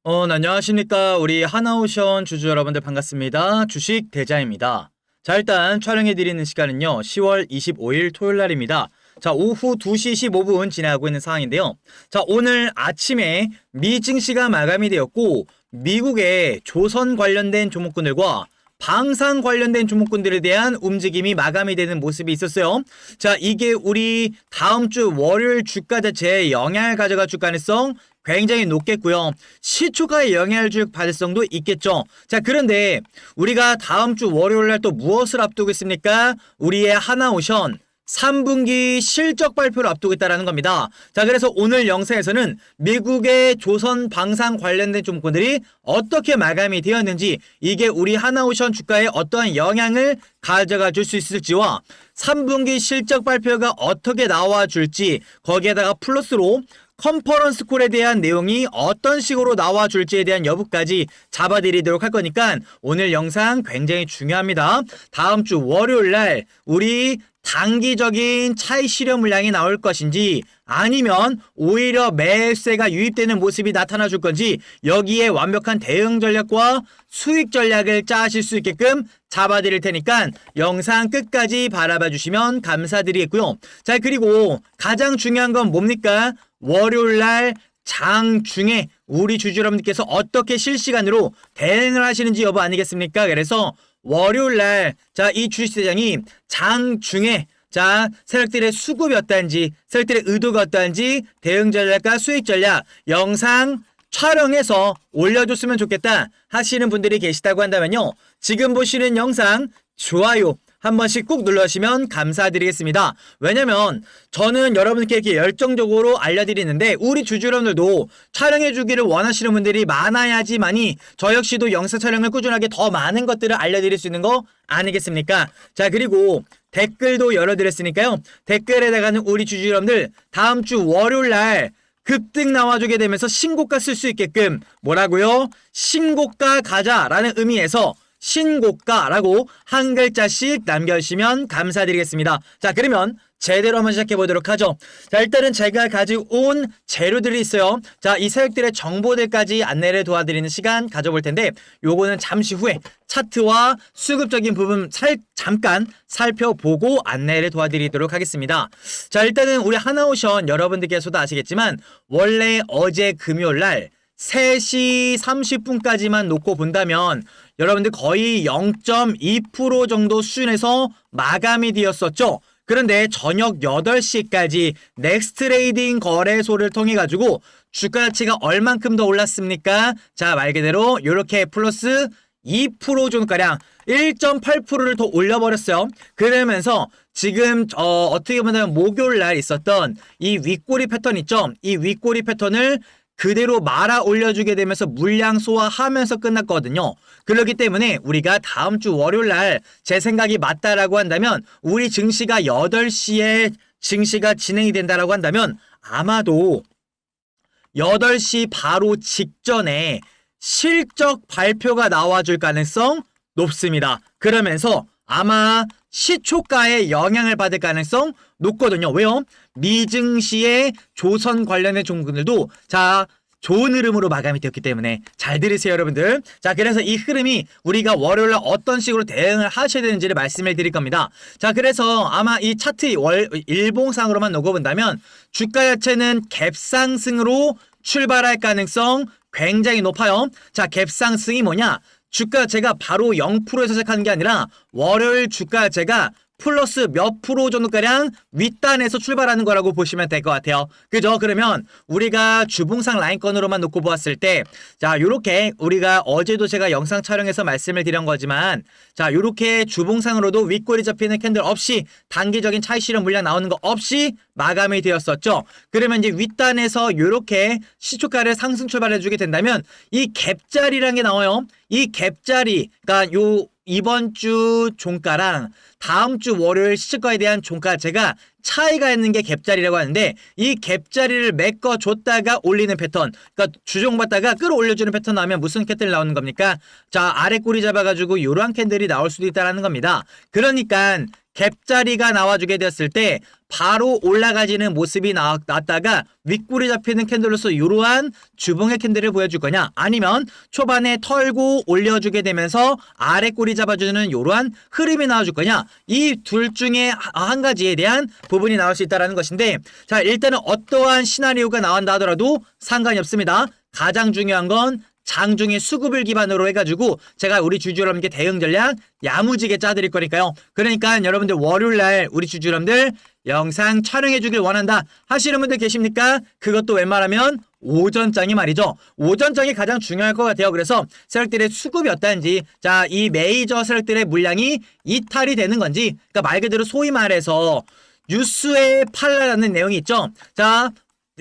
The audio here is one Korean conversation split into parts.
안녕하십니까. 우리 하나오션 주주 여러분들 반갑습니다. 주식 대자입니다. 자, 일단 촬영해드리는 시간은요, 10월 25일 토요일 날입니다. 자, 오후 2시 15분 진행하고 있는 상황인데요. 자, 오늘 아침에 미 증시가 마감이 되었고, 미국의 조선 관련된 종목군들과 방산 관련된 종목군들에 대한 움직임이 마감이 되는 모습이 있었어요. 자, 이게 우리 다음 주 월요일 주가 자체에 영향을 가져갈 줄 가능성 굉장히 높겠고요. 시초가에 영향을 줄 가능성도 있겠죠. 자, 그런데 우리가 다음 주 월요일 날 또 무엇을 앞두고 있습니까? 우리의 하나오션 3분기 실적 발표를 앞두고 있다는 겁니다. 자, 그래서 오늘 영상에서는 미국의 조선 방산 관련된 종목들이 어떻게 마감이 되었는지, 이게 우리 하나오션 주가에 어떠한 영향을 가져가 줄 수 있을지와 3분기 실적 발표가 어떻게 나와줄지, 거기에다가 플러스로 컨퍼런스 콜에 대한 내용이 어떤 식으로 나와줄지에 대한 여부까지 잡아드리도록 할 거니까 오늘 영상 굉장히 중요합니다. 다음 주 월요일 날 우리 단기적인 차익 실현 물량이 나올 것인지, 아니면 오히려 매수세가 유입되는 모습이 나타나 줄 건지, 여기에 완벽한 대응 전략과 수익 전략을 짜실 수 있게끔 잡아드릴 테니까 영상 끝까지 바라봐 주시면 감사드리겠고요. 자, 그리고 가장 중요한 건 뭡니까? 월요일날 장중에 우리 주주 여러분들께서 어떻게 실시간으로 대응을 하시는지 여부 아니겠습니까? 그래서 월요일날 자, 이 주식시장이 장중에 자, 세력들의 수급이 어떠한지, 세력들의 의도가 어떠한지, 대응 전략과 수익 전략 영상 촬영해서 올려줬으면 좋겠다 하시는 분들이 계시다고 한다면요, 지금 보시는 영상 좋아요 한 번씩 꾹 눌러주시면 감사드리겠습니다. 왜냐면 저는 여러분께 이렇게 열정적으로 알려드리는데, 우리 주주 여러분들도 촬영해주기를 원하시는 분들이 많아야지만이 저 역시도 영상 촬영을 꾸준하게 더 많은 것들을 알려드릴 수 있는 거 아니겠습니까? 자, 그리고 댓글도 열어드렸으니까요, 댓글에다가는 우리 주주 여러분들 다음 주 월요일날 급등 나와주게 되면서 신고가 쓸 수 있게끔 뭐라고요? 신고가 가자라는 의미에서 신고가라고 한 글자씩 남겨주시면 감사드리겠습니다. 자, 그러면 제대로 한번 시작해보도록 하죠. 자, 일단은 제가 가지고 온 재료들이 있어요. 자, 이 세력들의 정보들까지 안내를 도와드리는 시간 가져볼 텐데, 요거는 잠시 후에 차트와 수급적인 부분 잠깐 살펴보고 안내를 도와드리도록 하겠습니다. 자, 일단은 우리 하나오션 여러분들께서도 아시겠지만 원래 어제 금요일날 3시 30분까지만 놓고 본다면 여러분들 거의 0.2% 정도 수준에서 마감이 되었었죠. 그런데 저녁 8시까지 넥스트레이딩 거래소를 통해 가지고 주가 가치가 얼만큼 더 올랐습니까? 자, 말 그대로 이렇게 플러스 2% 정도가량 1.8%를 더 올려버렸어요. 그러면서 지금 어떻게 보면 목요일 날 있었던 이 윗꼬리 패턴 있죠? 이 윗꼬리 패턴을 그대로 말아 올려주게 되면서 물량 소화하면서 끝났거든요. 그렇기 때문에 우리가 다음 주 월요일 날 제 생각이 맞다라고 한다면, 우리 증시가 8시에 증시가 진행이 된다라고 한다면 아마도 8시 바로 직전에 실적 발표가 나와줄 가능성 높습니다. 그러면서 아마 시초가에 영향을 받을 가능성 높거든요. 왜요? 미증시의 조선 관련된 종목들도 자, 좋은 흐름으로 마감이 되었기 때문에 잘 들으세요, 여러분들. 자, 그래서 이 흐름이 우리가 월요일날 어떤 식으로 대응을 하셔야 되는지를 말씀을 드릴 겁니다. 자, 그래서 아마 이 차트 일봉상으로만 놓고 본다면 주가 자체는 갭상승으로 출발할 가능성 굉장히 높아요. 자, 갭상승이 뭐냐? 주가 자체가 바로 0%에서 시작하는 게 아니라 월요일 주가 자체가 플러스 몇 프로 정도가량 윗단에서 출발하는 거라고 보시면 될 것 같아요. 그죠? 그러면 우리가 주봉상 라인권으로만 놓고 보았을 때, 자, 요렇게 우리가 어제도 제가 영상 촬영해서 말씀을 드린 거지만, 자, 요렇게 주봉상으로도 윗골이 잡히는 캔들 없이 단기적인 차익 실현 물량 나오는 거 없이 마감이 되었었죠. 그러면 이제 윗단에서 요렇게 시초가를 상승 출발해주게 된다면 이 갭자리라는 게 나와요. 이 갭자리, 그러니까 요 이번 주 종가랑 다음 주 월요일 시초가에 대한 종가 제가 차이가 있는 게 갭자리라고 하는데, 이 갭자리를 메꿔줬다가 올리는 패턴, 그러니까 주종받다가 끌어올려주는 패턴 나오면 무슨 캔들이 나오는 겁니까? 자, 아래 꼬리 잡아가지고 이러한 캔들이 나올 수도 있다는 겁니다. 그러니까 갭자리가 나와주게 되었을 때 바로 올라가지는 모습이 나왔다가 윗골이 잡히는 캔들로서 이러한 주봉의 캔들을 보여줄 거냐, 아니면 초반에 털고 올려주게 되면서 아래골이 잡아주는 이러한 흐름이 나와줄 거냐, 이 둘 중에 한 가지에 대한 부분이 나올 수 있다는 것인데, 자, 일단은 어떠한 시나리오가 나온다 하더라도 상관이 없습니다. 가장 중요한 건 장중에 수급을 기반으로 해가지고 제가 우리 주주 여러분께 대응 전략 야무지게 짜드릴 거니까요. 그러니까 여러분들 월요일날 우리 주주 여러분들 영상 촬영해주길 원한다 하시는 분들 계십니까? 그것도 웬만하면 오전장이 말이죠. 오전장이 가장 중요할 것 같아요. 그래서 세력들의 수급이 어떤지, 자, 이 메이저 세력들의 물량이 이탈이 되는 건지, 그러니까 말 그대로 소위 말해서 뉴스에 팔라라는 내용이 있죠. 자,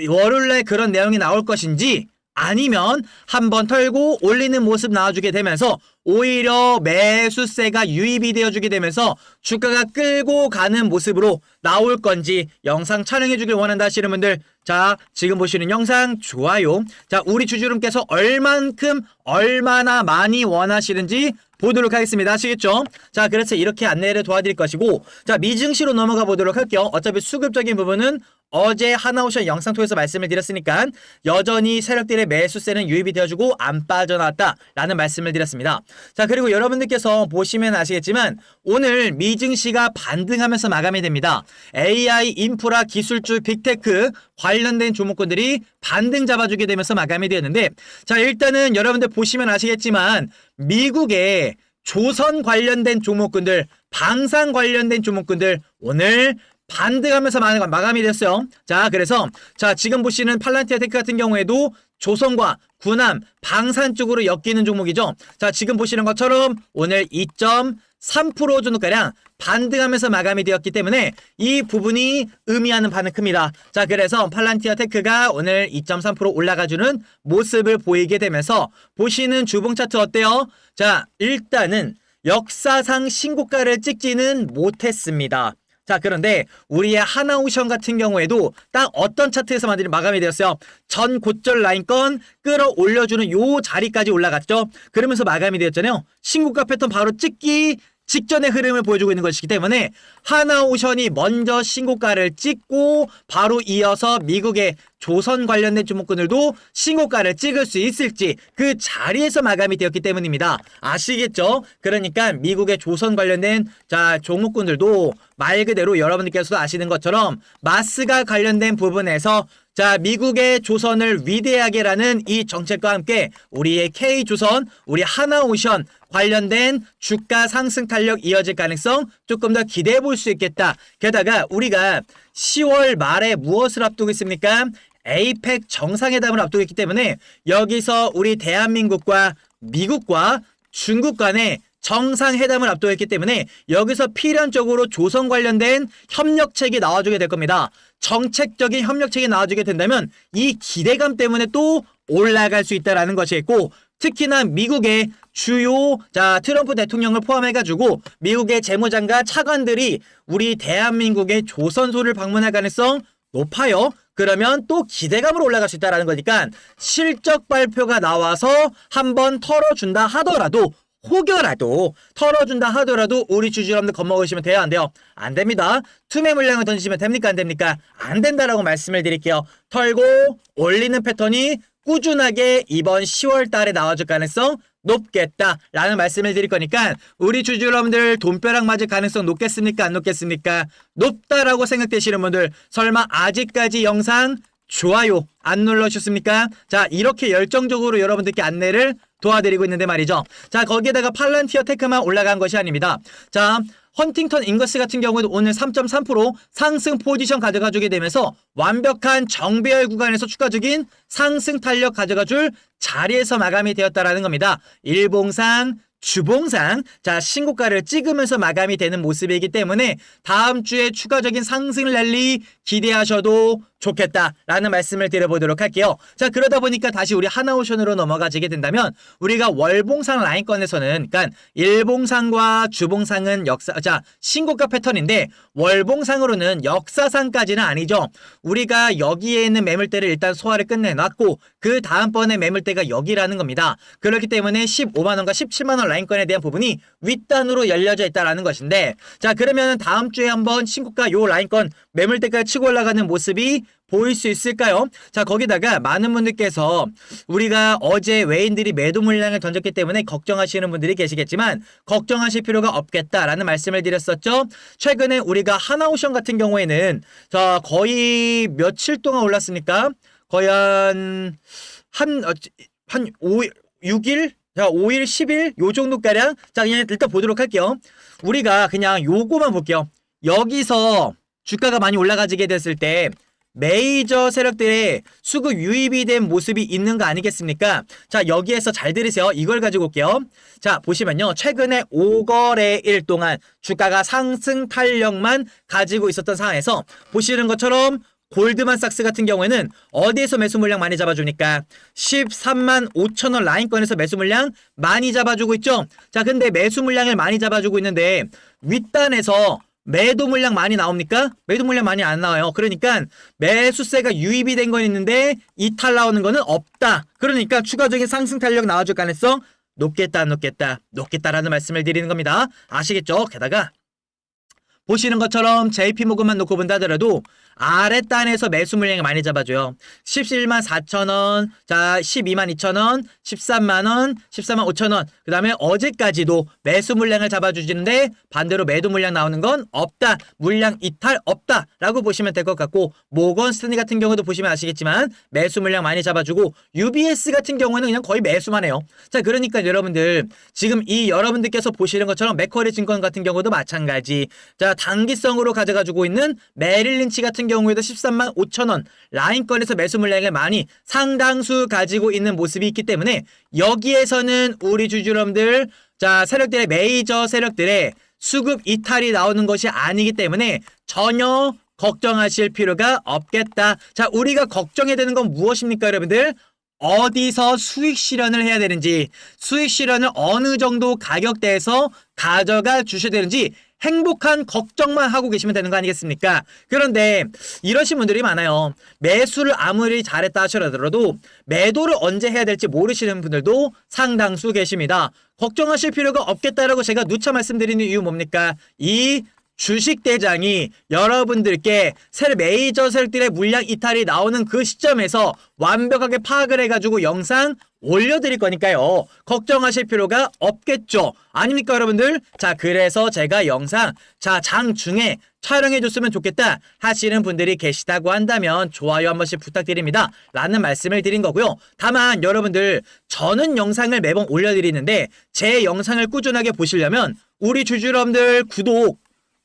월요일날 그런 내용이 나올 것인지, 아니면 한번 털고 올리는 모습 나와주게 되면서 오히려 매수세가 유입이 되어주게 되면서 주가가 끌고 가는 모습으로 나올 건지 영상 촬영해주길 원한다 하시는 분들, 자, 지금 보시는 영상 좋아요. 자, 우리 주주님께서 얼만큼 얼마나 많이 원하시는지 보도록 하겠습니다. 아시겠죠? 자, 그래서 이렇게 안내를 도와드릴 것이고, 자, 미증시로 넘어가 보도록 할게요. 어차피 수급적인 부분은 어제 하나오션 영상 통해서 말씀을 드렸으니까 여전히 세력들의 매수세는 유입이 되어주고 안 빠져나왔다 라는 말씀을 드렸습니다. 자, 그리고 여러분들께서 보시면 아시겠지만 오늘 미증시가 반등하면서 마감이 됩니다. AI, 인프라, 기술주, 빅테크 관련된 종목군들이 반등 잡아주게 되면서 마감이 되었는데, 자, 일단은 여러분들 보시면 아시겠지만 미국의 조선 관련된 종목군들, 방산 관련된 종목군들 오늘 반등하면서 마감이 됐어요. 자, 그래서 자, 지금 보시는 팔란티아 테크 같은 경우에도 조선과 군함, 방산 쪽으로 엮이는 종목이죠. 자, 지금 보시는 것처럼 오늘 2.3% 정도가량 반등하면서 마감이 되었기 때문에 이 부분이 의미하는 바는 큽니다. 자, 그래서 팔란티아 테크가 오늘 2.3% 올라가주는 모습을 보이게 되면서 보시는 주봉 차트 어때요? 자, 일단은 역사상 신고가를 찍지는 못했습니다. 자, 그런데 우리의 하나오션 같은 경우에도 딱 어떤 차트에서 마감이 되었어요? 전 고점 라인권 끌어올려주는 요 자리까지 올라갔죠. 그러면서 마감이 되었잖아요. 신고가 패턴 바로 찍기 직전의 흐름을 보여주고 있는 것이기 때문에 하나오션이 먼저 신고가를 찍고 바로 이어서 미국의 조선 관련된 종목군들도 신고가를 찍을 수 있을지 그 자리에서 마감이 되었기 때문입니다. 아시겠죠? 그러니까 미국의 조선 관련된 자 종목군들도 말 그대로 여러분들께서도 아시는 것처럼 마스가 관련된 부분에서 자, 미국의 조선을 위대하게라는 이 정책과 함께 우리의 K조선, 우리 하나오션 관련된 주가 상승 탄력 이어질 가능성 조금 더 기대해 볼 수 있겠다. 게다가 우리가 10월 말에 무엇을 앞두고 있습니까? 에이펙 정상회담을 앞두고 있기 때문에 여기서 우리 대한민국과 미국과 중국 간의 정상회담을 앞두고 있기 때문에 여기서 필연적으로 조선 관련된 협력책이 나와주게 될 겁니다. 정책적인 협력책이 나와주게 된다면 이 기대감 때문에 또 올라갈 수 있다는 것이 있고, 특히나 미국의 주요 자 트럼프 대통령을 포함해가지고 미국의 재무장관 차관들이 우리 대한민국의 조선소를 방문할 가능성 높아요. 그러면 또 기대감으로 올라갈 수 있다는 거니까 실적 발표가 나와서 한번 털어준다 하더라도, 혹여라도 털어준다 하더라도 우리 주주 여러분들 겁먹으시면 돼요, 안 돼요? 안 됩니다. 투매 물량을 던지시면 됩니까, 안 됩니까? 안 된다라고 말씀을 드릴게요. 털고 올리는 패턴이 꾸준하게 이번 10월 달에 나와줄 가능성 높겠다라는 말씀을 드릴 거니까 우리 주주 여러분들 돈벼락 맞을 가능성 높겠습니까, 안 높겠습니까? 높다라고 생각되시는 분들 설마 아직까지 영상 좋아요 안 눌러주셨습니까? 자, 이렇게 열정적으로 여러분들께 안내를 도와드리고 있는데 말이죠. 자, 거기에다가 팔란티어 테크만 올라간 것이 아닙니다. 자, 헌팅턴 인거스 같은 경우에도 오늘 3.3% 상승 포지션 가져가주게 되면서 완벽한 정배열 구간에서 추가적인 상승 탄력 가져가줄 자리에서 마감이 되었다라는 겁니다. 일봉상, 주봉상 자 신고가를 찍으면서 마감이 되는 모습이기 때문에 다음 주에 추가적인 상승 랠리 기대하셔도 좋겠다라는 말씀을 드려보도록 할게요. 자, 그러다 보니까 다시 우리 하나오션으로 넘어가지게 된다면 우리가 월봉상 라인권에서는 그러니까 일봉상과 주봉상은 신고가 패턴인데 월봉상으로는 역사상까지는 아니죠. 우리가 여기에 있는 매물대를 일단 소화를 끝내놨고 그 다음번에 매물대가 여기라는 겁니다. 그렇기 때문에 15만원과 17만원 라인권에 대한 부분이 윗단으로 열려져 있다라는 것인데 자, 그러면 다음 주에 한번 신고가 요 라인권 매물대까지 치고 올라가는 모습이 보일 수 있을까요? 자, 거기다가 많은 분들께서 우리가 어제 외인들이 매도 물량을 던졌기 때문에 걱정하시는 분들이 계시겠지만 걱정하실 필요가 없겠다라는 말씀을 드렸었죠. 최근에 우리가 하나오션 같은 경우에는 자, 거의 며칠 동안 올랐으니까 거의 한 6일? 자, 5일, 10일 요 정도가량. 자, 그냥 일단 보도록 할게요. 우리가 그냥 요거만 볼게요. 여기서 주가가 많이 올라가지게 됐을 때 메이저 세력들의 수급 유입이 된 모습이 있는 거 아니겠습니까? 자, 여기에서 잘 들으세요. 이걸 가지고 올게요. 자, 보시면요. 최근에 5거래일 동안 주가가 상승 탄력만 가지고 있었던 상황에서 보시는 것처럼 골드만삭스 같은 경우에는 어디에서 매수 물량 많이 잡아주니까 13만 5천원 라인권에서 매수 물량 많이 잡아주고 있죠. 자, 근데 매수 물량을 많이 잡아주고 있는데 윗단에서 매도 물량 많이 나옵니까? 매도 물량 많이 안 나와요. 그러니까 매수세가 유입이 된 건 있는데 이탈 나오는 거는 없다. 그러니까 추가적인 상승 탄력 나와줄 가능성 높겠다라는 말씀을 드리는 겁니다. 아시겠죠? 게다가 보시는 것처럼 JP모건만 놓고 본다 하더라도 아랫단에서 매수 물량을 많이 잡아줘요. 17만 4천원, 자 12만 2천원, 13만원, 14만 5천원. 그 다음에 어제까지도 매수 물량을 잡아주시는데 반대로 매도 물량 나오는 건 없다. 물량 이탈 없다 라고 보시면 될 것 같고 모건 스탠리 같은 경우도 보시면 아시겠지만 매수 물량 많이 잡아주고 UBS 같은 경우는 그냥 거의 매수만 해요. 자, 그러니까 여러분들 지금 이 여러분들께서 보시는 것처럼 맥쿼리 증권 같은 경우도 마찬가지. 자, 단기성으로 가져가지고 있는 메릴린치 같은 경우에도 13만 5천원 라인권에서 매수 물량을 많이 상당수 가지고 있는 모습이 있기 때문에 여기에서는 우리 주주여러분들 자, 세력들의 메이저 세력들의 수급 이탈이 나오는 것이 아니기 때문에 전혀 걱정하실 필요가 없겠다. 자, 우리가 걱정해야 되는 건 무엇입니까, 여러분들? 어디서 수익 실현을 해야 되는지, 수익 실현을 어느 정도 가격대에서 가져가 주셔야 되는지 행복한 걱정만 하고 계시면 되는 거 아니겠습니까? 그런데 이러신 분들이 많아요. 매수를 아무리 잘했다 하더라도 매도를 언제 해야 될지 모르시는 분들도 상당수 계십니다. 걱정하실 필요가 없겠다라고 제가 누차 말씀드리는 이유 뭡니까? 이 주식대장이 여러분들께 메이저 세력들의 물량 이탈이 나오는 그 시점에서 완벽하게 파악을 해가지고 영상 올려드릴 거니까요. 걱정하실 필요가 없겠죠. 아닙니까, 여러분들? 자, 그래서 제가 영상 장중에 촬영해줬으면 좋겠다 하시는 분들이 계시다고 한다면 좋아요 한 번씩 부탁드립니다 라는 말씀을 드린 거고요. 다만 여러분들 저는 영상을 매번 올려드리는데 제 영상을 꾸준하게 보시려면 우리 주주 여러분들 구독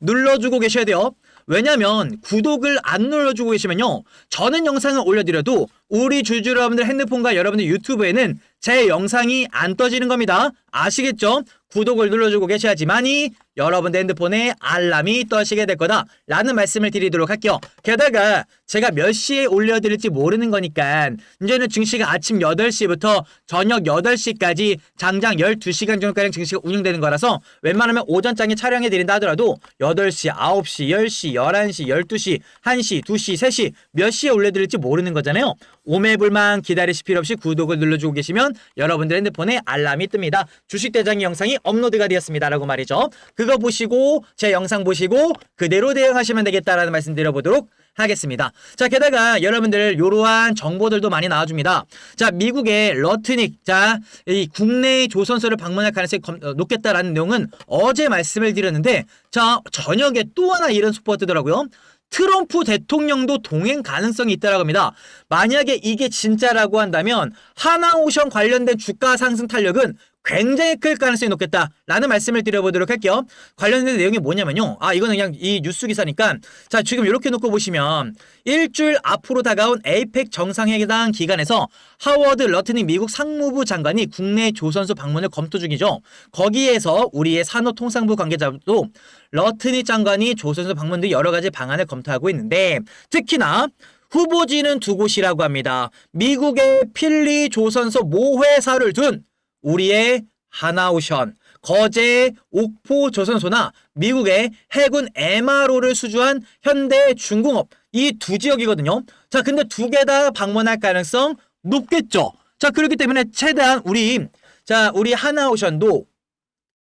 눌러주고 계셔야 돼요. 왜냐면 구독을 안 눌러주고 계시면요 저는 영상을 올려드려도 우리 주주 여러분들 핸드폰과 여러분들 유튜브에는 제 영상이 안 떠지는 겁니다. 아시겠죠? 구독을 눌러주고 계셔야지만이 여러분들 핸드폰에 알람이 떠시게 될 거다 라는 말씀을 드리도록 할게요. 게다가 제가 몇 시에 올려드릴지 모르는 거니까 이제는 증시가 아침 8시부터 저녁 8시까지 장장 12시간 정도가량 증시가 운영되는 거라서 웬만하면 오전장에 촬영해드린다 하더라도 8시, 9시, 10시, 11시, 12시, 1시, 2시, 3시 몇 시에 올려드릴지 모르는 거잖아요. 오매불만 기다리실 필요 없이 구독을 눌러주고 계시면 여러분들 핸드폰에 알람이 뜹니다. 주식대장의 영상이 업로드가 되었습니다 라고 말이죠. 그거 보시고 제 영상 보시고 그대로 대응하시면 되겠다라는 말씀 드려보도록 하겠습니다. 자, 게다가 여러분들 이러한 정보들도 많이 나와줍니다. 자, 미국의 러트닉 이 국내 조선소를 방문할 가능성이 높겠다라는 내용은 어제 말씀을 드렸는데 자, 저녁에 또 하나 이런 속보가 뜨더라고요. 트럼프 대통령도 동행 가능성이 있다라고 합니다. 만약에 이게 진짜라고 한다면 하나오션 관련된 주가 상승 탄력은 굉장히 클 가능성이 높겠다라는 말씀을 드려보도록 할게요. 관련된 내용이 뭐냐면요. 이거는 그냥 이 뉴스 기사니까 자, 지금 이렇게 놓고 보시면 일주일 앞으로 다가온 에이펙 정상회담 기간에서 하워드 러트닉 미국 상무부 장관이 국내 조선소 방문을 검토 중이죠. 거기에서 우리의 산업통상부 관계자도 러트닉 장관이 조선소 방문 등 여러 가지 방안을 검토하고 있는데 특히나 후보지는 두 곳이라고 합니다. 미국의 필리 조선소 모회사를 둔 우리의 하나오션, 거제 옥포 조선소나 미국의 해군 MRO를 수주한 현대중공업, 이 두 지역이거든요. 자, 근데 두 개 다 방문할 가능성 높겠죠. 자, 그렇기 때문에 최대한 우리 하나오션도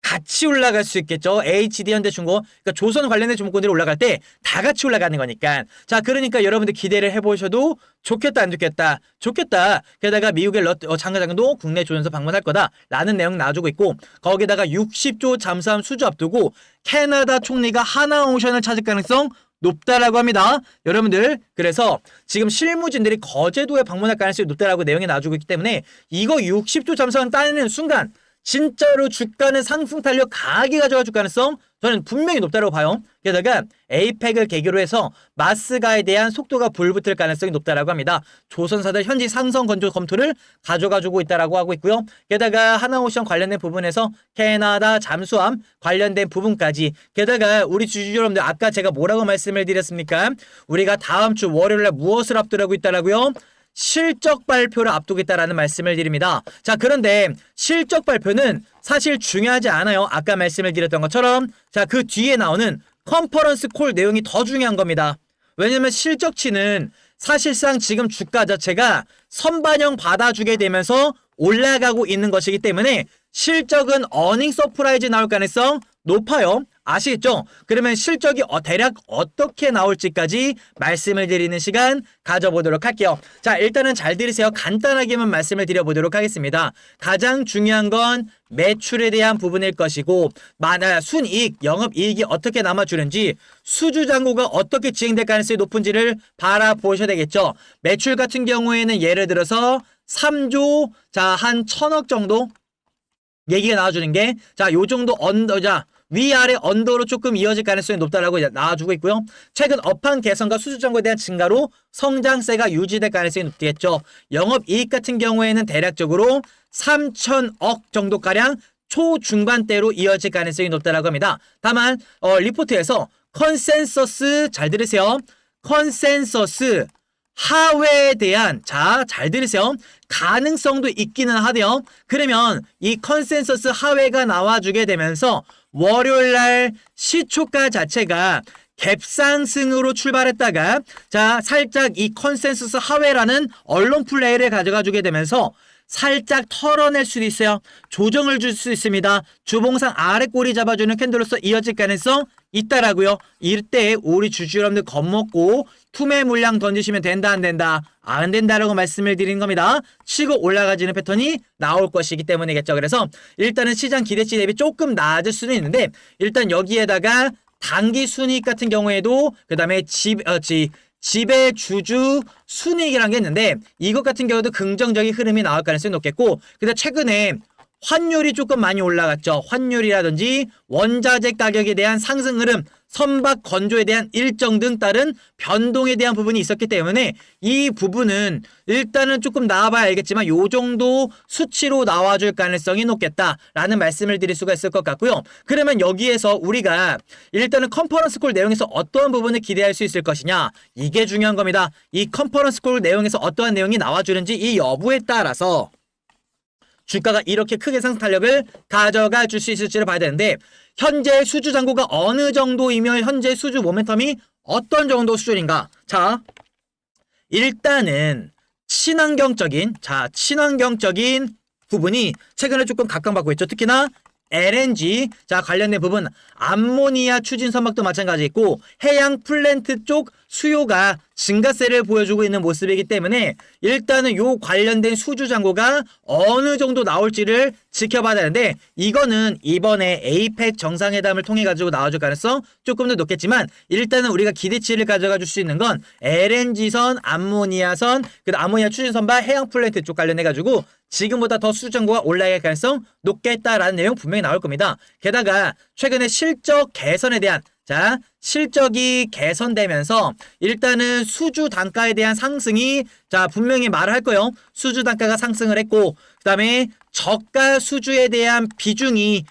같이 올라갈 수 있겠죠. HD 현대중공업, 그러니까 조선 관련된 주목권들이 올라갈 때 다 같이 올라가는 거니까. 자, 그러니까 여러분들 기대를 해보셔도 좋겠다, 안 좋겠다? 좋겠다. 게다가 미국의 장관도 국내 조선소 방문할 거다라는 내용 나와주고 있고, 거기다가 60조 잠수함 수주 앞두고 캐나다 총리가 하나오션을 찾을 가능성 높다라고 합니다. 여러분들, 그래서 지금 실무진들이 거제도에 방문할 가능성이 높다라고 내용이 나와주고 있기 때문에 이거 60조 잠수함 따내는 순간 진짜로 주가는 상승 탄력 강하게 가져가 줄 가능성 저는 분명히 높다고 봐요. 게다가 에이펙을 계기로 해서 마스가에 대한 속도가 불붙을 가능성이 높다라고 합니다. 조선사들 현지 상성 건조 검토를 가져가주고 있다라고 하고 있고요. 게다가 하나오션 관련된 부분에서 캐나다 잠수함 관련된 부분까지, 게다가 우리 주주 여러분들 아까 제가 뭐라고 말씀을 드렸습니까? 우리가 다음 주 월요일에 무엇을 앞두고 있다라고요? 실적 발표를 앞두고 있다라는 말씀을 드립니다. 자, 그런데 실적 발표는 사실 중요하지 않아요. 아까 말씀을 드렸던 것처럼 자, 그 뒤에 나오는 컨퍼런스 콜 내용이 더 중요한 겁니다. 왜냐면 실적치는 사실상 지금 주가 자체가 선반영 받아주게 되면서 올라가고 있는 것이기 때문에 실적은 어닝 서프라이즈 나올 가능성 높아요. 아시겠죠? 그러면 실적이 대략 어떻게 나올지까지 말씀을 드리는 시간 가져보도록 할게요. 자, 일단은 잘 들으세요. 간단하게만 말씀을 드려보도록 하겠습니다. 가장 중요한 건 매출에 대한 부분일 것이고, 순이익, 영업이익이 어떻게 남아주는지, 수주잔고가 어떻게 진행될 가능성이 높은지를 바라보셔야 되겠죠. 매출 같은 경우에는 예를 들어서 3조, 한 1,000억 정도 얘기가 나와주는 게, 요 정도 위아래 언더로 조금 이어질 가능성이 높다라고 나와주고 있고요. 최근 업황 개선과 수주잔고에 대한 증가로 성장세가 유지될 가능성이 높겠죠. 영업이익 같은 경우에는 대략적으로 3,000억 정도가량 초중반대로 이어질 가능성이 높다라고 합니다. 다만 리포트에서 컨센서스, 잘 들으세요. 컨센서스 하회에 대한, 잘 들으세요. 가능성도 있기는 하대요. 그러면 이 컨센서스 하회가 나와주게 되면서 월요일날 시초가 자체가 갭상승으로 출발했다가 살짝 이 컨센서스 하회라는 언론 플레이를 가져가주게 되면서 살짝 털어낼 수도 있어요. 조정을 줄 수 있습니다. 주봉상 아래 꼬리 잡아주는 캔들로서 이어질 가능성 있다라고요. 이때 우리 주주 여러분들 겁먹고 투매 물량 던지시면 된다, 안 된다? 안 된다라고 말씀을 드리는 겁니다. 치고 올라가지는 패턴이 나올 것이기 때문이겠죠. 그래서 일단은 시장 기대치 대비 조금 낮을 수는 있는데, 일단 여기에다가 단기 순이익 같은 경우에도 그 다음에 지배 주주 순이익이라는 게 있는데, 이것 같은 경우도 긍정적인 흐름이 나올 가능성이 높겠고, 근데 최근에 환율이 조금 많이 올라갔죠. 환율이라든지 원자재 가격에 대한 상승 흐름, 선박 건조에 대한 일정 등 다른 변동에 대한 부분이 있었기 때문에 이 부분은 일단은 조금 나와봐야 알겠지만 요 정도 수치로 나와줄 가능성이 높겠다라는 말씀을 드릴 수가 있을 것 같고요. 그러면 여기에서 우리가 일단은 컨퍼런스 콜 내용에서 어떠한 부분을 기대할 수 있을 것이냐, 이게 중요한 겁니다. 이 컨퍼런스 콜 내용에서 어떠한 내용이 나와주는지 이 여부에 따라서 주가가 이렇게 크게 상승 탄력을 가져가 줄 수 있을지를 봐야 되는데, 현재 수주 잔고가 어느 정도이며 현재 수주 모멘텀이 어떤 정도 수준인가. 일단은 친환경적인 부분이 최근에 조금 각광받고 있죠. 특히나 LNG 관련된 부분, 암모니아 추진 선박도 마찬가지 있고 해양 플랜트 쪽 수요가 증가세를 보여주고 있는 모습이기 때문에 일단은 요 관련된 수주 잔고가 어느 정도 나올지를 지켜봐야 되는데, 이거는 이번에 에이펙 정상회담을 통해 가지고 나와줄 가능성 조금 더 높겠지만, 일단은 우리가 기대치를 가져가 줄 수 있는 건 LNG선, 암모니아선, 암모니아 추진 선박, 해양 플랜트 쪽 관련해 가지고 지금보다 더 수주 잔고가 올라갈 가능성 높겠다라는 내용 분명히 나올 겁니다. 게다가 최근에 실적 개선에 대한 실적이 개선되면서 일단은 수주 단가에 대한 상승이 분명히 말을 할 거예요. 수주 단가가 상승을 했고, 그 다음에 저가 수주에 대한 비중이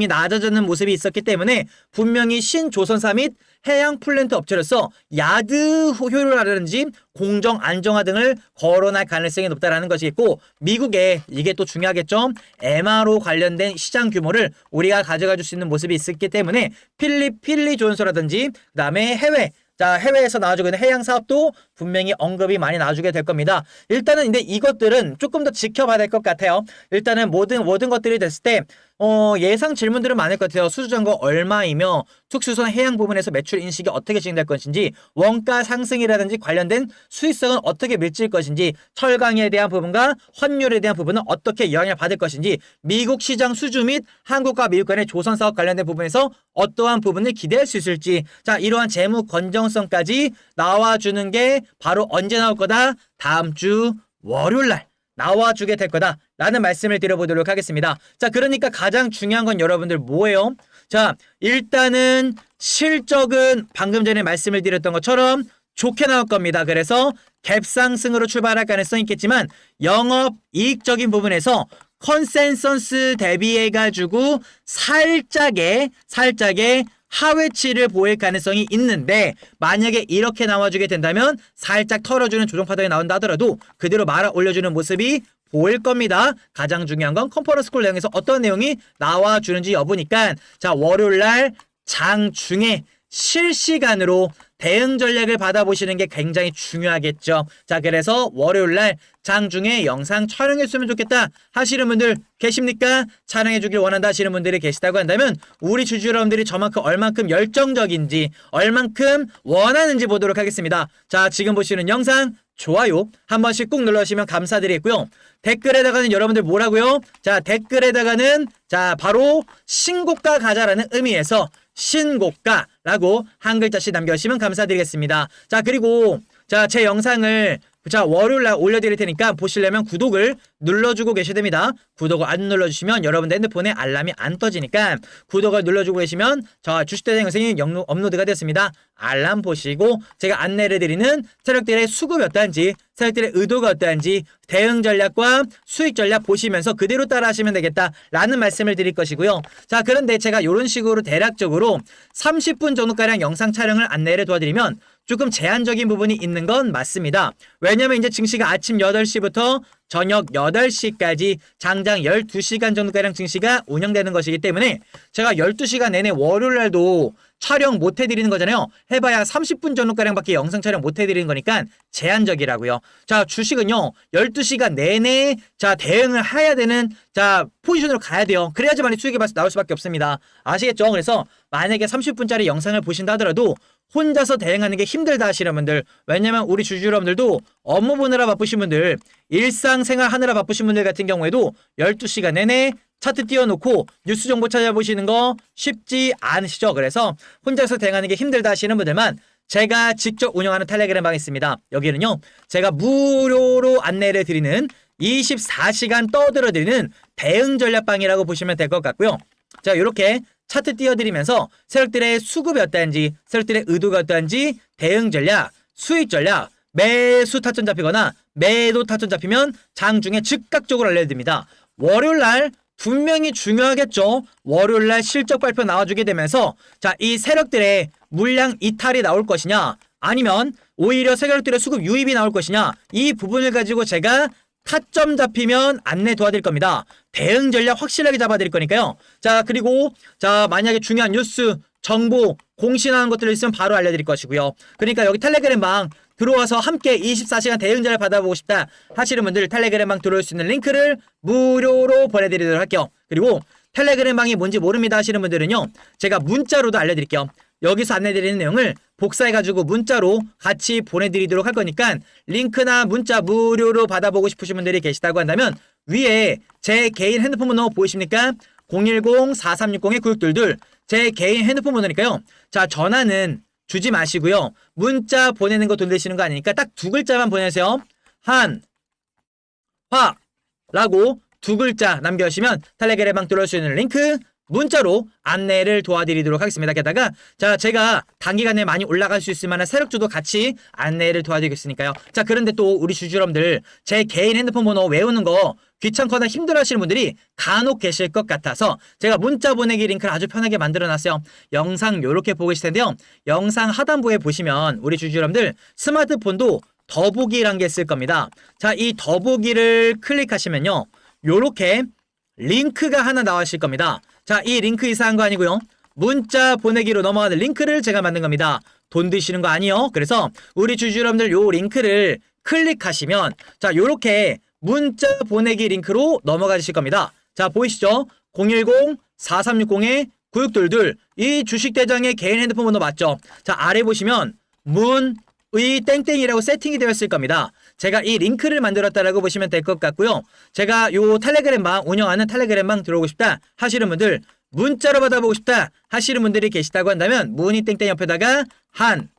낮아지는 모습이 있었기 때문에 분명히 신조선사 및 해양 플랜트 업체로서 야드 효율화라든지 공정 안정화 등을 거론할 가능성이 높다라는 것이겠고, 미국에 이게 또 중요하겠죠. MRO 관련된 시장 규모를 우리가 가져가 줄 수 있는 모습이 있었기 때문에 필리 존스라든지 그다음에 해외에서 나와주고 있는 해양 사업도 분명히 언급이 많이 나와주게 될 겁니다. 일단은 근데 이것들은 조금 더 지켜봐야 될 것 같아요. 일단은 모든 것들이 됐을 때 예상 질문들은 많을 것 같아요. 수주잔고 얼마이며 특수선 해양 부분에서 매출 인식이 어떻게 진행될 것인지, 원가 상승이라든지 관련된 수익성은 어떻게 밀릴 것인지, 철강에 대한 부분과 환율에 대한 부분은 어떻게 영향을 받을 것인지, 미국 시장 수주 및 한국과 미국 간의 조선 사업 관련된 부분에서 어떠한 부분을 기대할 수 있을지, 자, 이러한 재무 건정성까지 나와주는 게 바로 언제 나올 거다? 다음 주 월요일 날 나와주게 될 거다 라는 말씀을 드려보도록 하겠습니다. 자, 그러니까 가장 중요한 건 여러분들 뭐예요? 자, 일단은 실적은 방금 전에 말씀을 드렸던 것처럼 좋게 나올 겁니다. 그래서 갭상승으로 출발할 가능성이 있겠지만 영업 이익적인 부분에서 컨센서스 대비해가지고 살짝의 하회치를 보일 가능성이 있는데, 만약에 이렇게 나와주게 된다면 살짝 털어주는 조정 파동이 나온다 하더라도 그대로 말아 올려주는 모습이 보일 겁니다. 가장 중요한 건 컨퍼런스 콜 내용에서 어떤 내용이 나와주는지 여부니까, 자, 월요일날 장중에 실시간으로 대응 전략을 받아보시는 게 굉장히 중요하겠죠. 자, 그래서 월요일날 장중에 영상 촬영했으면 좋겠다 하시는 분들 계십니까? 촬영해주길 원한다 하시는 분들이 계시다고 한다면 우리 주주 여러분들이 저만큼 얼만큼 열정적인지, 얼만큼 원하는지 보도록 하겠습니다. 자, 지금 보시는 영상 좋아요 한 번씩 꾹 눌러주시면 감사드리겠고요. 댓글에다가는 여러분들 뭐라고요? 자, 댓글에다가는 자, 바로 신고가 가자라는 의미에서 신고가라고 한 글자씩 남겨주시면 감사드리겠습니다. 자, 그리고 자, 제 영상을 자, 월요일날 올려드릴 테니까 보시려면 구독을 눌러주고 계셔야 됩니다. 구독을 안 눌러주시면 여러분들 핸드폰에 알람이 안 떠지니까 구독을 눌러주고 계시면 저 주식대장 영상이 업로드가 되었습니다. 알람 보시고 제가 안내를 드리는 세력들의 수급이 어떠한지, 세력들의 의도가 어떠한지, 대응 전략과 수익 전략 보시면서 그대로 따라 하시면 되겠다라는 말씀을 드릴 것이고요. 자, 그런데 제가 이런 식으로 대략적으로 30분 정도가량 영상 촬영을 안내를 도와드리면 조금 제한적인 부분이 있는 건 맞습니다. 왜냐면 이제 증시가 아침 8시부터 저녁 8시까지 장장 12시간 정도가량 증시가 운영되는 것이기 때문에 제가 12시간 내내 월요일날도 촬영 못 해드리는 거잖아요. 해봐야 30분 정도가량밖에 영상 촬영 못 해드리는 거니까 제한적이라고요. 자, 주식은요 12시간 내내 자 대응을 해야 되는 자 포지션으로 가야 돼요. 그래야지만 수익이 나올 수밖에 없습니다. 아시겠죠? 그래서 만약에 30분짜리 영상을 보신다 하더라도 혼자서 대응하는 게 힘들다 하시는 분들, 왜냐면 우리 주주 여러분들도 업무 보느라 바쁘신 분들, 일상생활 하느라 바쁘신 분들 같은 경우에도 12시간 내내 차트 띄워놓고 뉴스 정보 찾아보시는 거 쉽지 않으시죠? 그래서 혼자서 대응하는 게 힘들다 하시는 분들만 제가 직접 운영하는 텔레그램 방이 있습니다. 여기는요 제가 무료로 안내를 드리는 24시간 떠들어드리는 대응 전략방이라고 보시면 될 것 같고요. 자, 이렇게 차트 띄워드리면서 세력들의 수급이 어떠한지, 세력들의 의도가 어떠한지, 대응 전략, 수익 전략, 매수 타점 잡히거나 매도 타점 잡히면 장중에 즉각적으로 알려드립니다. 월요일날 분명히 중요하겠죠. 월요일날 실적 발표 나와주게 되면서 자, 이 세력들의 물량 이탈이 나올 것이냐, 아니면 오히려 세력들의 수급 유입이 나올 것이냐, 이 부분을 가지고 제가 타점 잡히면 안내 도와드릴 겁니다. 대응 전략 확실하게 잡아드릴 거니까요. 자, 그리고 자 만약에 중요한 뉴스, 정보, 공신하는 것들 있으면 바로 알려드릴 것이고요. 그러니까 여기 텔레그램 방 들어와서 함께 24시간 대응 전략 받아보고 싶다 하시는 분들 텔레그램 방 들어올 수 있는 링크를 무료로 보내드리도록 할게요. 그리고 텔레그램 방이 뭔지 모릅니다 하시는 분들은요 제가 문자로도 알려드릴게요. 여기서 안내드리는 내용을 복사해가지고 문자로 같이 보내드리도록 할 거니까 링크나 문자 무료로 받아보고 싶으신 분들이 계시다고 한다면 위에 제 개인 핸드폰 번호 보이십니까? 010-4360-9622 제 개인 핸드폰 번호니까요. 자, 전화는 주지 마시고요. 문자 보내는 거 돈 되시는 거 아니니까 딱 두 글자만 보내세요. 한화라고 두 글자 남겨주시면 텔레그램 방 들어올 수 있는 링크 문자로 안내를 도와드리도록 하겠습니다. 게다가 자 제가 단기간에 많이 올라갈 수 있을 만한 세력주도 같이 안내를 도와드리겠으니까요. 자 그런데 또 우리 주주 여러분들 제 개인 핸드폰 번호 외우는 거 귀찮거나 힘들어하시는 분들이 간혹 계실 것 같아서 제가 문자 보내기 링크를 아주 편하게 만들어놨어요. 영상 요렇게 보고 계실 텐데요. 영상 하단부에 보시면 우리 주주 여러분들 스마트폰도 더보기란 게 있을 겁니다. 자, 이 더보기를 클릭하시면요. 요렇게 링크가 하나 나오실 겁니다. 자, 이 링크 이상한 거 아니고요. 문자 보내기로 넘어가는 링크를 제가 만든 겁니다. 돈 드시는 거 아니요. 그래서 우리 주주 여러분들 요 링크를 클릭하시면 자, 요렇게 문자 보내기 링크로 넘어가 주실 겁니다. 자, 보이시죠? 010-4360-9622 이 주식대장의 개인 핸드폰 번호 맞죠? 자, 아래 보시면 문의 땡땡이라고 세팅이 되어 있을 겁니다. 제가 이 링크를 만들었다라고 보시면 될 것 같고요. 제가 요 텔레그램방 운영하는 텔레그램방 들어오고 싶다 하시는 분들 문자로 받아보고 싶다 하시는 분들이 계시다고 한다면 문의 땡땡 옆에다가 한화라고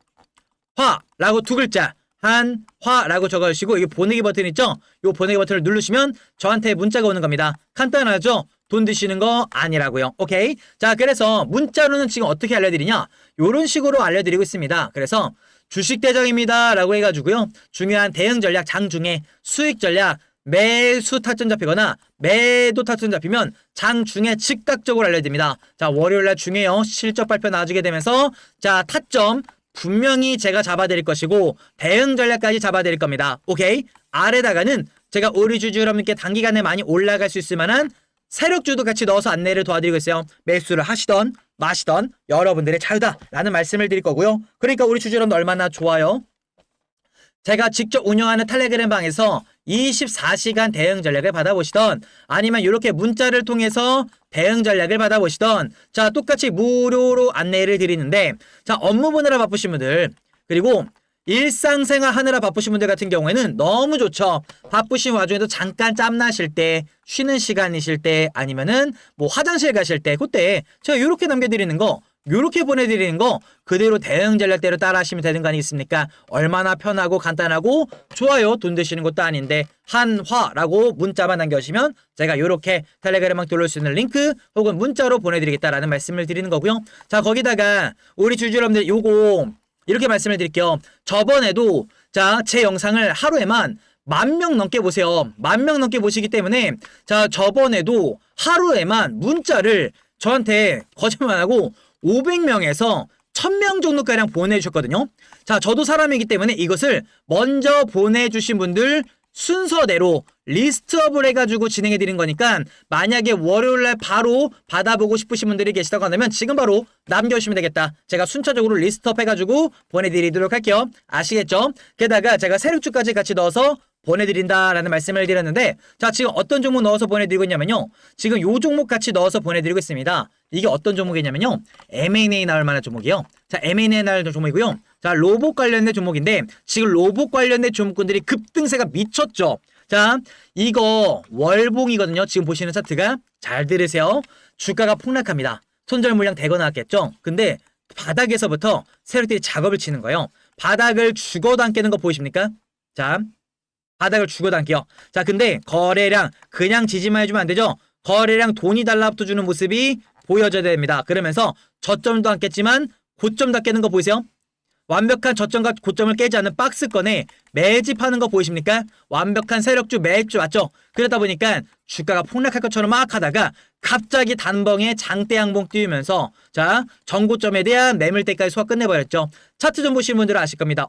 두 글자 한화라고 적어주시고 이 보내기 버튼 있죠? 이 보내기 버튼을 누르시면 저한테 문자가 오는 겁니다. 간단하죠? 돈 드시는 거 아니라고요. 오케이? 자, 그래서 문자로는 지금 어떻게 알려드리냐? 요런 식으로 알려드리고 있습니다. 그래서 주식대장입니다 라고 해가지고요. 중요한 대응 전략 장중에 수익 전략 매수 타점 잡히거나 매도 타점 잡히면 장중에 즉각적으로 알려드립니다. 자, 월요일날 중에요. 실적 발표 나와주게 되면서 자, 타점 분명히 제가 잡아드릴 것이고 대응 전략까지 잡아드릴 겁니다. 오케이? 아래다가는 제가 우리 주주 여러분께 단기간에 많이 올라갈 수 있을 만한 세력주도 같이 넣어서 안내를 도와드리고 있어요. 매수를 하시던 마시던 여러분들의 자유다라는 말씀을 드릴 거고요. 그러니까 우리 주주 여러분들 얼마나 좋아요. 제가 직접 운영하는 텔레그램 방에서 24시간 대응 전략을 받아보시던 아니면 이렇게 문자를 통해서 대응 전략을 받아보시던 자 똑같이 무료로 안내를 드리는데 자 업무 보느라 바쁘신 분들 그리고 일상생활 하느라 바쁘신 분들 같은 경우에는 너무 좋죠. 바쁘신 와중에도 잠깐 짬나실 때 쉬는 시간이실 때 아니면은 뭐 화장실 가실 때 그때 제가 이렇게 남겨드리는 거 요렇게 보내드리는 거 그대로 대응 전략대로 따라 하시면 되는 거 아니겠습니까? 얼마나 편하고 간단하고 좋아요. 돈 드시는 것도 아닌데 한화라고 문자만 남겨주시면 제가 요렇게 텔레그램방 들어올 수 있는 링크 혹은 문자로 보내드리겠다라는 말씀을 드리는 거고요. 자 거기다가 우리 주주 여러분들 요거 이렇게 말씀을 드릴게요. 저번에도 자 제 영상을 하루에만 10,000명 넘게 보세요. 10,000명 넘게 보시기 때문에 자 저번에도 하루에만 문자를 저한테 거짓말 안 하고 500명에서 1,000명 정도가량 보내주셨거든요. 자, 저도 사람이기 때문에 이것을 먼저 보내주신 분들 순서대로 리스트업을 해가지고 진행해드린 거니까 만약에 월요일날 바로 받아보고 싶으신 분들이 계시다고 한다면 지금 바로 남겨주시면 되겠다. 제가 순차적으로 리스트업 해가지고 보내드리도록 할게요. 아시겠죠? 게다가 제가 세력주까지 같이 넣어서 보내드린다라는 말씀을 드렸는데 자 지금 어떤 종목 넣어서 보내드리고 있냐면요. 지금 요 종목 같이 넣어서 보내드리고 있습니다. 이게 어떤 종목이냐면요. M&A 나올 만한 종목이요. 자 M&A 나올 종목이고요. 자 로봇 관련된 종목인데 지금 로봇 관련된 종목군들이 급등세가 미쳤죠. 자 이거 월봉이거든요. 지금 보시는 차트가 잘 들으세요. 주가가 폭락합니다. 손절 물량 대거 나왔겠죠. 근데 바닥에서부터 세력들이 작업을 치는 거예요. 바닥을 죽어도 안 깨는 거 보이십니까? 자 바닥을 죽어도 안 깨요. 자 근데 거래량 그냥 지지만 해주면 안 되죠. 거래량 돈이 달라붙어 주는 모습이 보여져야 됩니다. 그러면서 저점도 안 깼지만 고점도 깨는 거 보이세요? 완벽한 저점과 고점을 깨지 않는 박스권에 매집하는 거 보이십니까? 완벽한 세력주 매집주 맞죠? 그러다 보니까 주가가 폭락할 것처럼 막 하다가 갑자기 단번에 장대 양봉 띄우면서 자 전고점에 대한 매물대까지 소화 끝내버렸죠. 차트 좀 보시는 분들은 아실 겁니다.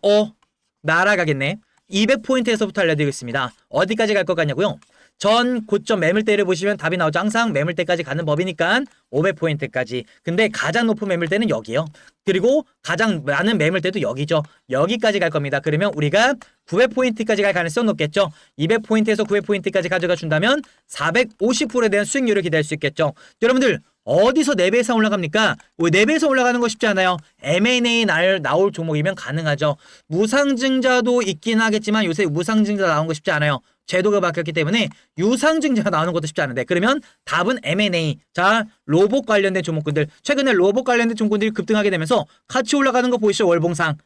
날아가겠네. 200포인트에서부터 알려드리겠습니다. 어디까지 갈 것 같냐고요? 전 고점 매물대를 보시면 답이 나오죠. 항상 매물대까지 가는 법이니까 500포인트까지. 근데 가장 높은 매물대는 여기요. 그리고 가장 많은 매물대도 여기죠. 여기까지 갈 겁니다. 그러면 우리가 900포인트까지 갈 가능성이 높겠죠. 200포인트에서 900포인트까지 가져가 준다면 450%에 대한 수익률을 기대할 수 있겠죠. 여러분들 어디서 4배 이상 올라갑니까? 4배 이상 올라가는 거 쉽지 않아요. M&A 나올 종목이면 가능하죠. 무상증자도 있긴 하겠지만 요새 무상증자 나온 거 쉽지 않아요. 제도가 바뀌었기 때문에 유상증자가 나오는 것도 쉽지 않은데 그러면 답은 M&A. 자 로봇 관련된 종목군들 최근에 로봇 관련된 종목군들이 급등하게 되면서 같이 올라가는 거 보이시죠? 월봉상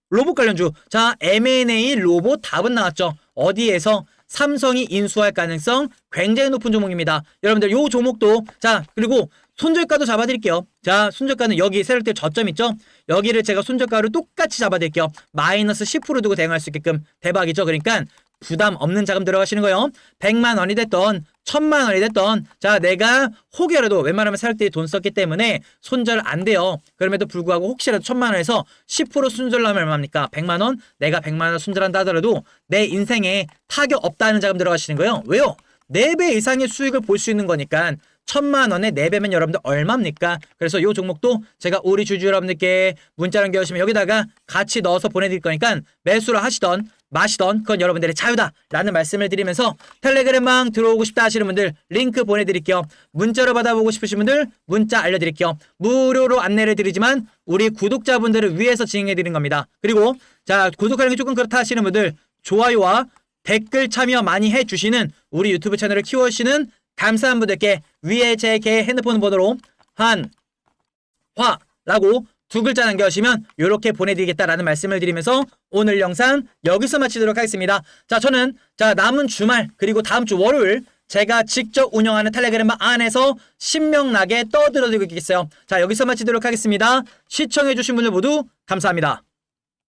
로봇 관련주. 자 M&A 로봇 답은 나왔죠. 어디에서? 삼성이 인수할 가능성 굉장히 높은 종목입니다. 여러분들 요 종목도 자 그리고 손절가도 잡아드릴게요. 자, 손절가는 여기 세력대 저점 있죠? 여기를 제가 손절가로 똑같이 잡아드릴게요. 마이너스 10% 두고 대응할 수 있게끔. 대박이죠? 그러니까 부담 없는 자금 들어가시는 거예요. 100만 원이 됐던 1000만 원이 됐던 자, 내가 혹여라도 웬만하면 세력대에 돈 썼기 때문에 손절 안 돼요. 그럼에도 불구하고 혹시라도 1000만 원에서 10% 손절하면 얼마입니까? 100만 원? 내가 100만 원 손절한다 하더라도 내 인생에 타격 없다는 자금 들어가시는 거예요. 왜요? 4배 이상의 수익을 볼 수 있는 거니까 1000만 원에 4배면 여러분들 얼마입니까? 그래서 이 종목도 제가 우리 주주 여러분들께 문자 남겨주시면 여기다가 같이 넣어서 보내드릴 거니까 매수를 하시던 마시던 그건 여러분들의 자유다라는 말씀을 드리면서 텔레그램망 들어오고 싶다 하시는 분들 링크 보내드릴게요. 문자로 받아보고 싶으신 분들 문자 알려드릴게요. 무료로 안내를 드리지만 우리 구독자분들을 위해서 진행해드리는 겁니다. 그리고 자, 구독하는 게 조금 그렇다 하시는 분들 좋아요와 댓글 참여 많이 해주시는 우리 유튜브 채널을 키워주시는 감사한 분들께 위에 제 개 핸드폰 번호로 한화라고 2글자 남겨주시면 이렇게 보내드리겠다라는 말씀을 드리면서 오늘 영상 여기서 마치도록 하겠습니다. 자, 저는 자 남은 주말 그리고 다음 주 월요일 제가 직접 운영하는 텔레그램 안에서 신명나게 떠들어드리고 있겠어요. 자, 여기서 마치도록 하겠습니다. 시청해주신 분들 모두 감사합니다.